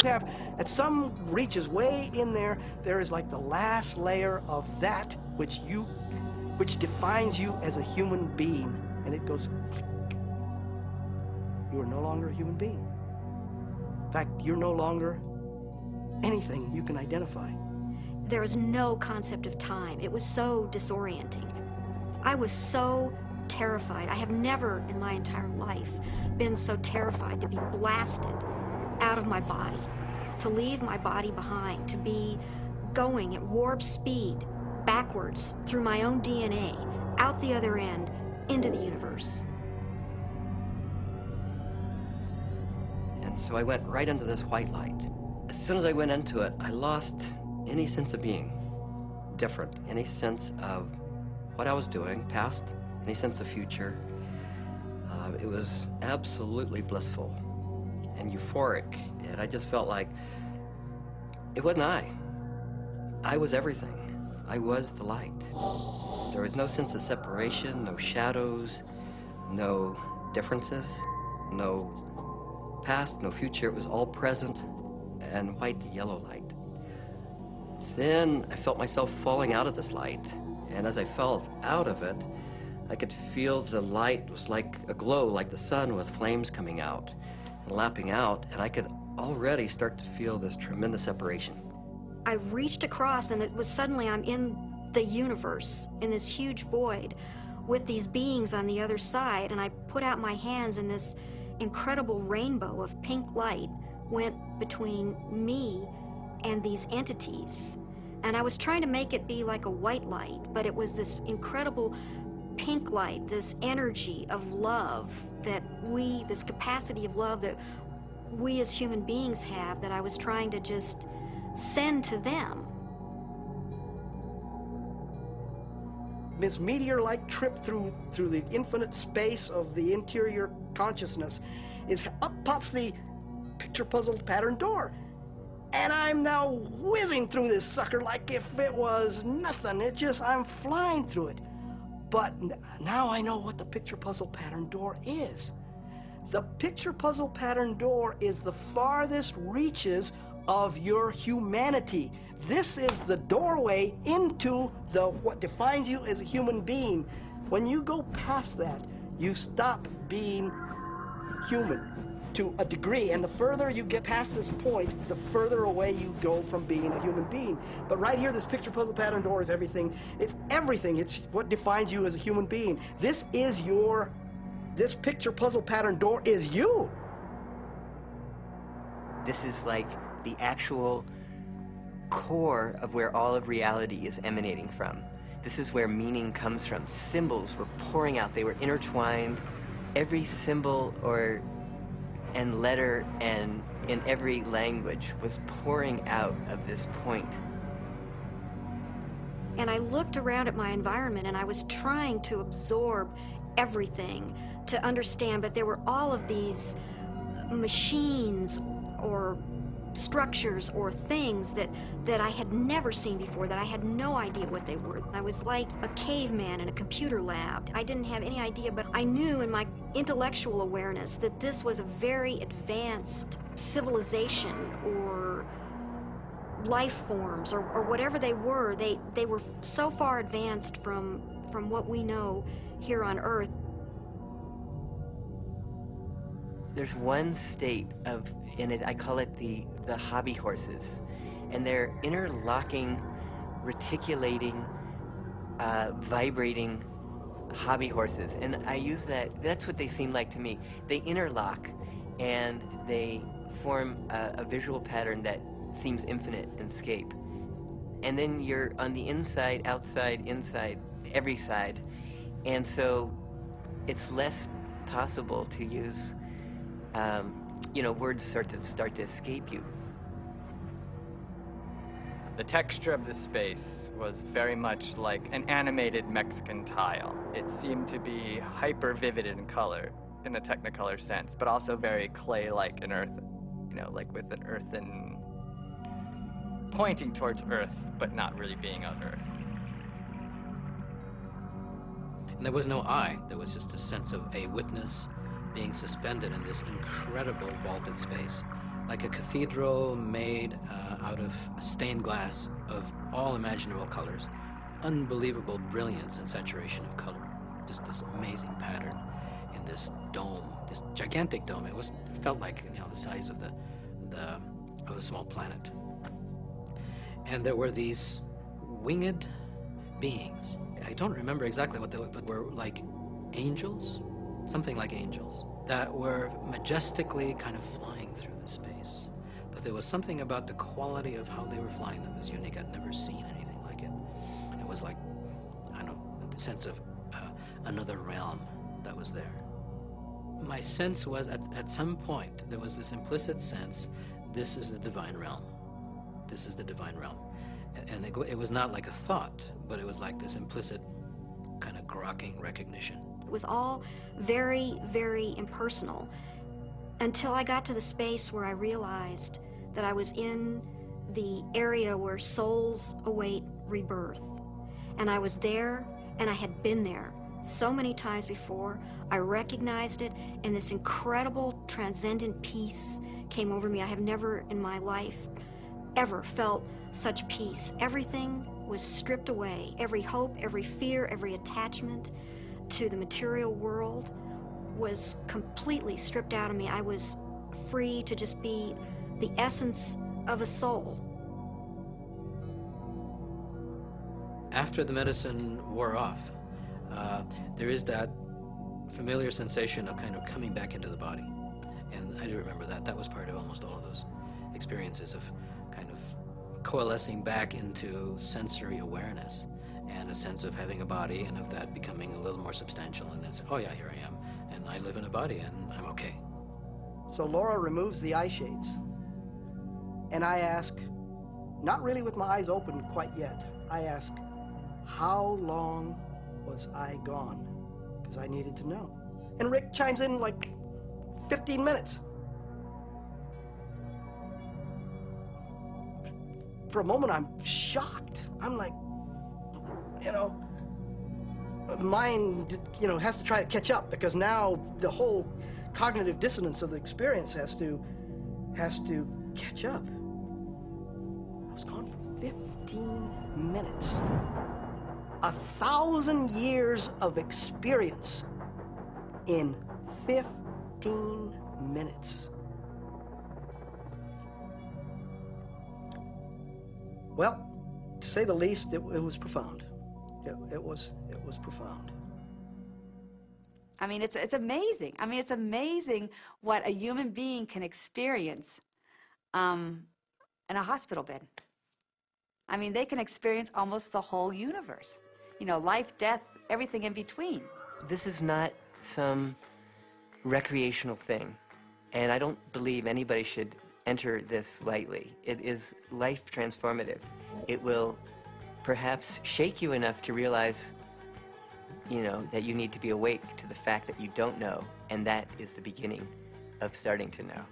have, at some reaches way in there, there is like the last layer of that which defines you as a human being. And it goes, click. You are no longer a human being. In fact, you're no longer anything you can identify. There was no concept of time. It was so disorienting. I was so terrified. I have never in my entire life been so terrified to be blasted out of my body, to leave my body behind, to be going at warp speed backwards through my own DNA, out the other end, into the universe. And so I went right into this white light. As soon as I went into it, I lost any sense of being different, any sense of what I was doing, past, any sense of future. It was absolutely blissful and euphoric, and I just felt like it wasn't I. I was everything. I was the light. There was no sense of separation, no shadows, no differences, no past, no future. It was all present and white to yellow light. Then I felt myself falling out of this light, and as I fell out of it, I could feel the light was like a glow, like the sun with flames coming out and lapping out, and I could already start to feel this tremendous separation. I reached across, and it was suddenly I'm in the universe, in this huge void, with these beings on the other side, and I put out my hands, and this incredible rainbow of pink light went between me and these entities. And I was trying to make it be like a white light, but it was this incredible pink light, this energy of love that this capacity of love that we as human beings have, that I was trying to just send to them. This meteor-like trip through the infinite space of the interior consciousness is up pops the picture puzzle pattern door. And I'm now whizzing through this sucker like if it was nothing. I'm flying through it. But now I know what the picture puzzle pattern door is. The picture puzzle pattern door is the farthest reaches of your humanity. This is the doorway into what defines you as a human being. When you go past that, you stop being human to a degree, and the further you get past this point, the further away you go from being a human being. But right here, this picture puzzle pattern door is everything. It's everything. It's what defines you as a human being. This picture puzzle pattern door is you. This is like the actual core of where all of reality is emanating from. This is where meaning comes from. Symbols were pouring out. They were intertwined. Every symbol and letter and in every language was pouring out of this point. And I looked around at my environment, and I was trying to absorb everything, to understand, but there were all of these machines or structures or things that I had never seen before, that I had no idea what they were. I was like a caveman in a computer lab. I didn't have any idea, but I knew in my intellectual awareness that this was a very advanced civilization or life forms or whatever they were. They were so far advanced from what we know here on Earth. There's one state in it, I call it the hobby horses, and they're interlocking, reticulating, vibrating hobby horses, and I use that's what they seem like to me. They interlock, and they form a visual pattern that seems infinite in scape. And then you're on the inside, outside, inside, every side, and so it's less possible to use words sort of start to escape you. The texture of the space was very much like an animated Mexican tile. It seemed to be hyper vivid in color, in a Technicolor sense, but also very clay-like and earth, like with an earthen, pointing towards earth, but not really being on earth. And there was no I, there was just a sense of a witness being suspended in this incredible vaulted space. like a cathedral made out of stained glass of all imaginable colors. Unbelievable brilliance and saturation of color. Just this amazing pattern in this dome, this gigantic dome. It felt like, you know, the size of of a small planet. And there were these winged beings. I don't remember exactly what they looked, but were like angels, something like angels, that were majestically kind of flying through the space. But there was something about the quality of how they were flying that was unique. I'd never seen anything like it. It was like, I don't know, the sense of another realm that was there. My sense was at some point there was this implicit sense, this is the divine realm. This is the divine realm. And it was not like a thought, but it was like this implicit kind of grokking recognition. It was all very, very impersonal until I got to the space where I realized that I was in the area where souls await rebirth. And I was there, and I had been there so many times before. I recognized it, and this incredible transcendent peace came over me. I have never in my life ever felt such peace. Everything was stripped away. Every hope, every fear, every attachment to the material world was completely stripped out of me. I was free to just be the essence of a soul. After the medicine wore off, there is that familiar sensation of kind of coming back into the body. And I do remember that. That was part of almost all of those experiences of kind of coalescing back into sensory awareness and a sense of having a body and of that becoming a little more substantial, and then say, oh yeah, here I am, and I live in a body and I'm okay. So Laura removes the eye shades, and I ask, not really with my eyes open quite yet, I ask, how long was I gone? Because I needed to know. And Rick chimes in like 15 minutes. For a moment, I'm shocked. I'm like, you know, the mind, you know, has to try to catch up, because now the whole cognitive dissonance of the experience has to catch up. I was gone for 15 minutes. 1,000 years of experience in 15 minutes. Well, to say the least, it was profound. It was profound. I mean, it's amazing. I mean, it's amazing what a human being can experience in a hospital bed. I mean, they can experience almost the whole universe. You know, life, death, everything in between. This is not some recreational thing, and I don't believe anybody should enter this lightly. It is life transformative. It will perhaps shake you enough to realize, you know, that you need to be awake to the fact that you don't know, and that is the beginning of starting to know.